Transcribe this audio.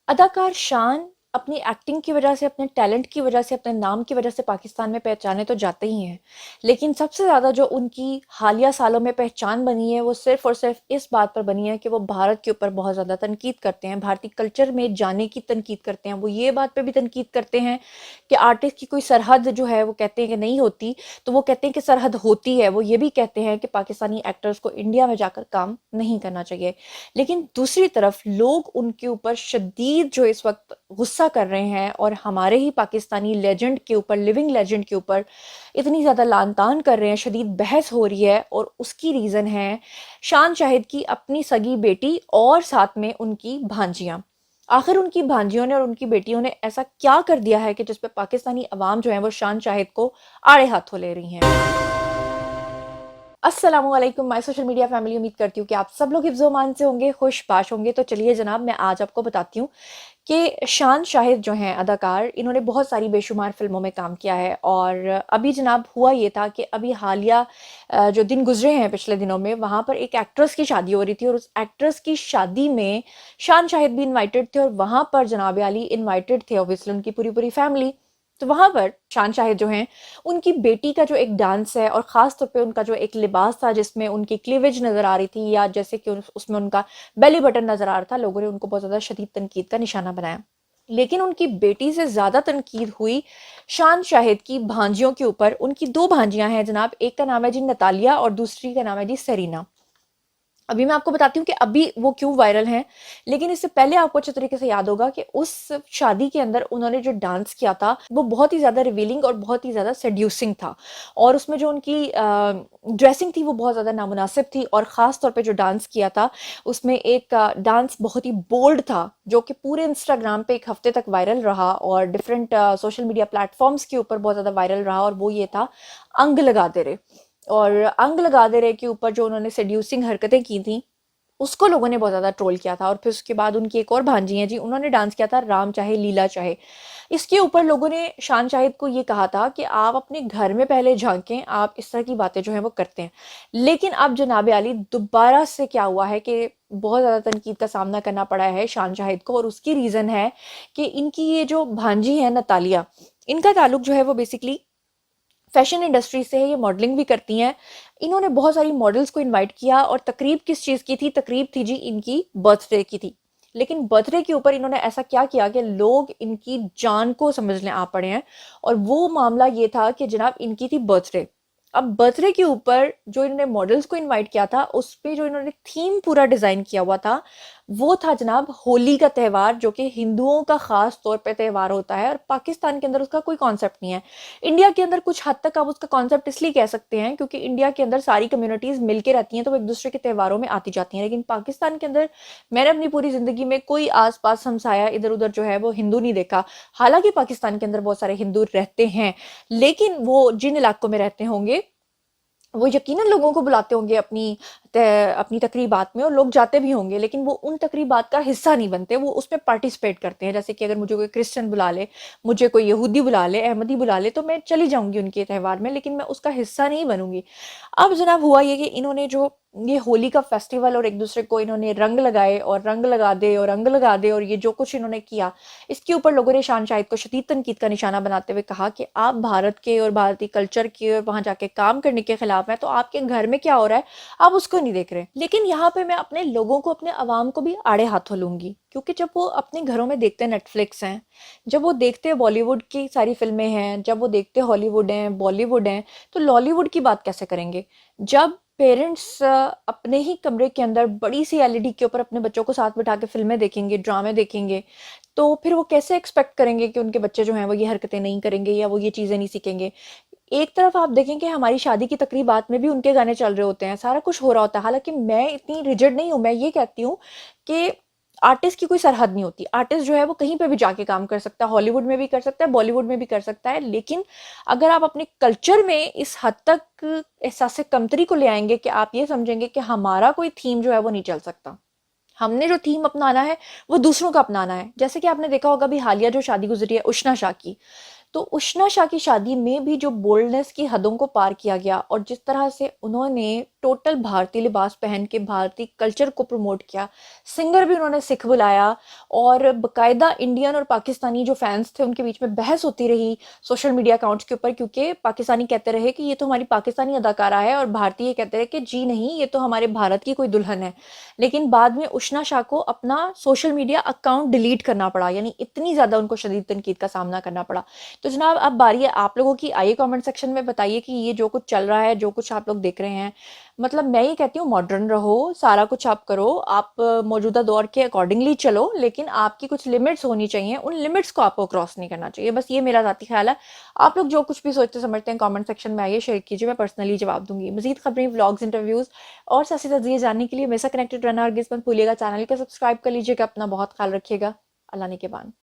अदाकार शान अपनी एक्टिंग की वजह से, अपने टैलेंट की वजह से, अपने नाम की वजह से पाकिस्तान में पहचाने तो जाते ही हैं। लेकिन सबसे ज़्यादा जो उनकी हालिया सालों में पहचान बनी है वो सिर्फ़ और सिर्फ़ इस बात पर बनी है कि वो भारत के ऊपर बहुत ज़्यादा तनकीद करते हैं, भारतीय कल्चर में जाने की तनकीद करते हैं। वो ये बात पे भी तनकीद करते हैं कि आर्टिस्ट की कोई सरहद जो है वो कहते हैं कि नहीं होती, तो वो कहते हैं कि सरहद होती है। वो ये भी कहते हैं कि पाकिस्तानी एक्टर्स को इंडिया में जाकर काम नहीं करना चाहिए। लेकिन दूसरी तरफ लोग उनके ऊपर शदीद जो इस वक्त गुस्सा कर रहे हैं और हमारे ही पाकिस्तानी लेजेंड के ऊपर, लिविंग लेजेंड के ऊपर इतनी ज़्यादा लानतान कर रहे हैं, शदीद बहस हो रही है। और उसकी रीज़न है शान शाहिद की अपनी सगी बेटी और साथ में उनकी भांजियाँ। आखिर उनकी भांजियों ने और उनकी बेटियों ने ऐसा क्या कर दिया है कि जिसपे पाकिस्तानी अवाम जो है वो शान शाहिद को आड़े हाथों ले रही हैं। अस्सलामुअलैकुम माय सोशल मीडिया फैमिली, उम्मीद करती हूँ कि आप सब लोग हिफ्ज़-ओ-अमान से होंगे, खुश-बाश होंगे। तो चलिए जनाब, मैं आज आपको बताती हूँ कि शान शाहिद जो हैं अदाकार, इन्होंने बहुत सारी बेशुमार फ़िल्मों में काम किया है। और अभी जनाब हुआ ये था कि अभी हालिया जो दिन गुज़रे हैं पिछले दिनों में, वहाँ पर एक एक्ट्रेस की शादी हो रही थी और उस एक्ट्रेस की शादी में शान शाहिद भी इनवाइटेड थे और वहाँ पर जनाब आली इनवाइटेड थे, ऑब्वियसली उनकी पूरी-पूरी फैमिली। तो वहाँ पर शान शाहिद जो हैं, उनकी बेटी का जो एक डांस है और ख़ास तौर पे उनका जो एक लिबास था जिसमें उनकी क्लीवेज नज़र आ रही थी, या जैसे कि उसमें उनका बेली बटन नज़र आ रहा था, लोगों ने उनको बहुत ज़्यादा शदीद तनकीद का निशाना बनाया। लेकिन उनकी बेटी से ज़्यादा तनकीद हुई शान शाहिद की भांजियों के ऊपर। उनकी 2 भांजियाँ हैं जनाब, एक का नाम है जी नतालिया और दूसरी का नाम है जी सेरीना। अभी मैं आपको बताती हूँ कि अभी वो क्यों वायरल हैं, लेकिन इससे पहले आपको अच्छे तरीके से याद होगा कि उस शादी के अंदर उन्होंने जो डांस किया था, वो बहुत ही ज़्यादा रिवीलिंग और बहुत ही ज़्यादा सेड्यूसिंग था। और उसमें जो उनकी ड्रेसिंग थी, वो बहुत ज़्यादा नामुनासिब थी। और ख़ास तौर पे जो डांस किया था, उसमें एक डांस बहुत ही बोल्ड था, जो कि पूरे इंस्टाग्राम पे 1 हफ़्ते तक वायरल रहा और डिफरेंट सोशल मीडिया प्लेटफ़ॉर्म्स के ऊपर बहुत ज़्यादा वायरल रहा। और वो ये था, अंग लगा दे रे। और अंग लगा दे रहे के ऊपर जो उन्होंने सेड्यूसिंग हरकतें की थी, उसको लोगों ने बहुत ज़्यादा ट्रोल किया था। और फिर उसके बाद उनकी एक और भांजी हैं जी, उन्होंने डांस किया था राम चाहे लीला चाहे। इसके ऊपर लोगों ने शान शाहिद को ये कहा था कि आप अपने घर में पहले झांकें, आप इस तरह की बातें जो हैं वो करते हैं। लेकिन अब जनाब आली दोबारा से क्या हुआ है कि बहुत ज़्यादा तनकीद का सामना करना पड़ा है शान शाहिद को। और उसकी रीज़न है कि इनकी ये जो भांजी है नतालिया, इनका ताल्लुक जो है वो बेसिकली फैशन इंडस्ट्री से है, ये मॉडलिंग भी करती हैं। इन्होंने बहुत सारी मॉडल्स को इनवाइट किया और तकरीब किस चीज़ की थी? तकरीब थी जी इनकी बर्थडे की थी। लेकिन बर्थडे के ऊपर इन्होंने ऐसा क्या किया कि लोग इनकी जान को समझने आ पड़े हैं। और वो मामला ये था कि जनाब इनकी थी बर्थडे। अब बर्थडे के ऊपर जो इन्होंने मॉडल्स को इनवाइट किया था, उस पे जो इन्होंने थीम पूरा डिज़ाइन किया हुआ था, वो था जनाब होली का त्योहार, जो कि हिंदुओं का ख़ास तौर पे त्योहार होता है और पाकिस्तान के अंदर उसका कोई कॉन्सेप्ट नहीं है। इंडिया के अंदर कुछ हद तक आप उसका कॉन्सेप्ट इसलिए कह सकते हैं क्योंकि इंडिया के अंदर सारी कम्युनिटीज़ मिलके रहती हैं, तो वो एक-दूसरे के त्योहारों में आती जाती हैं। लेकिन पाकिस्तान के अंदर मैंने अपनी पूरी ज़िंदगी में कोई आस-पास हमसाया इधर-उधर जो है वो हिंदू नहीं देखा। हालाँकि पाकिस्तान के अंदर बहुत सारे हिंदू रहते हैं, लेकिन वो जिन इलाकों में रहते होंगे, वो यकीनन लोगों को बुलाते होंगे अपनी तकरीबात में, और लोग जाते भी होंगे, लेकिन वो उन तकरीबात का हिस्सा नहीं बनते, वो उसमें पार्टिसिपेट करते हैं। जैसे कि अगर मुझे कोई क्रिश्चियन बुला ले, मुझे कोई यहूदी बुला ले, अहमदी बुला ले, तो मैं चली जाऊँगी उनके त्योहार में, लेकिन मैं उसका हिस्सा नहीं बनूँगी। अब जनाब हुआ ये कि इन्होंने जो ये होली का फेस्टिवल और एक-दूसरे को इन्होंने रंग लगाए और रंग लगा दे और रंग लगा दे और ये जो कुछ इन्होंने किया, इसके ऊपर लोगों ने शान शाहिद को शदीद तनकीद का निशाना बनाते हुए कहा कि आप भारत के और भारतीय कल्चर के और वहाँ जाके काम करने के खिलाफ हैं, तो आपके घर में क्या हो रहा है, आप उसको नहीं देख रहे। लेकिन यहाँ पे मैं अपने लोगों को, अपने अवाम को भी आड़े हाथों लूँगी, क्योंकि जब वो अपने घरों में देखते हैं नेटफ्लिक्स हैं, जब वो देखते हैं बॉलीवुड की सारी फ़िल्में हैं, जब वो देखते हैं हॉलीवुड हैं, बॉलीवुड हैं, तो लॉलीवुड की बात कैसे करेंगे? जब पेरेंट्स अपने ही कमरे के अंदर बड़ी सी एलईडी के ऊपर अपने बच्चों को साथ बिठा के फ़िल्में देखेंगे, ड्रामे देखेंगे, तो फिर वो कैसे एक्सपेक्ट करेंगे कि उनके बच्चे जो हैं वो ये हरकतें नहीं करेंगे या वो ये चीज़ें नहीं सीखेंगे। एक तरफ आप देखें कि हमारी शादी की तकरीबात में भी उनके गाने चल रहे होते हैं, सारा कुछ हो रहा होता है। हालाँकि मैं इतनी रिजिड नहीं हूँ, मैं ये कहती हूँ कि आर्टिस्ट की कोई सरहद नहीं होती। आर्टिस्ट जो है वो कहीं पे भी जाके काम कर सकता है, हॉलीवुड में भी कर सकता है, बॉलीवुड में भी कर सकता है। लेकिन अगर आप अपने कल्चर में इस हद तक एहसास कमतरी को ले आएँगे कि आप ये समझेंगे कि हमारा कोई थीम जो है वो नहीं चल सकता। हमने जो थीम अपनाना है, वो दूसरों का अपनाना है। जैसे कि आपने देखा होगा अभी हालिया जो शादी गुज़री है उशना शाह की, तो उष्णा शाह की शादी में भी जो बोल्डनेस की हदों को पार किया गया और जिस तरह से उन्होंने टोटल भारतीय लिबास पहन के भारतीय कल्चर को प्रमोट किया, सिंगर भी उन्होंने सिख बुलाया और बकायदा इंडियन और पाकिस्तानी जो फैंस थे उनके बीच में बहस होती रही सोशल मीडिया अकाउंट्स के ऊपर, क्योंकि पाकिस्तानी कहते रहे कि ये तो हमारी पाकिस्तानी अदाकारा है और भारतीय कहते रहे कि जी नहीं, ये तो हमारे भारत की कोई दुल्हन है। लेकिन बाद में उष्णा शाह को अपना सोशल मीडिया अकाउंट डिलीट करना पड़ा, यानी इतनी ज़्यादा उनको शदीद तनकीद का सामना करना पड़ा। तो जनाब अब बारी है आप लोगों की, आइए कमेंट सेक्शन में बताइए कि ये जो कुछ चल रहा है, जो कुछ आप लोग देख रहे हैं, मतलब मैं ये कहती हूँ मॉडर्न रहो, सारा कुछ आप करो, आप मौजूदा दौर के अकॉर्डिंगली चलो, लेकिन आपकी कुछ लिमिट्स होनी चाहिए, उन लिमिट्स को आपको क्रॉस नहीं करना चाहिए। बस ये मेरा ज़ाती ख्याल है। आप लोग जो कुछ भी सोचते समझते हैं कमेंट सेक्शन में आइए, शेयर कीजिए, मैं पर्सनली जवाब दूंगी। मजीद खबरें, व्लॉग्स, इंटरव्यूज़ और सियासी तज्ज़िये जानने के लिए मेरे साथ कनेक्टेड रहना हरगिज़ मत भूलिएगा। चैनल को सब्सक्राइब कर लीजिएगा। अपना बहुत ख्याल रखिएगा। अल्लाह ने के बाद।